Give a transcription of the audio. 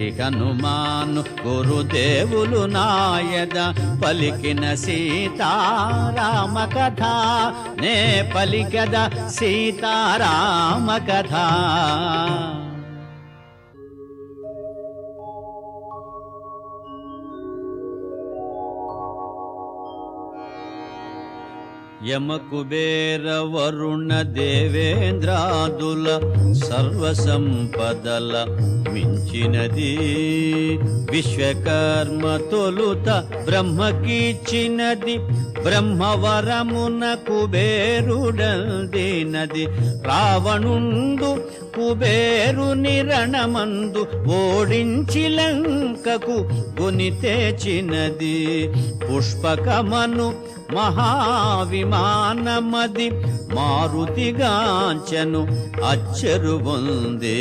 హనుమాను గురుదేవులు నాయద పలికిన సీతారామ కథ నే పలికద సీతారామ కథ. యమ కుబేర వరుణ దేవేంద్రాదుల సర్వసంపదల మించినది విశ్వకర్మ తొలుత బ్రహ్మకిచ్చినది బ్రహ్మవరమున కుబేరుడందినది రావణుండు కుబేరుని రణమందు ఓడించి లంకకు గుని తెచ్చినది పుష్పకమను మహావిమానమది మారుతిగాంచెను అచ్చరు పొందే.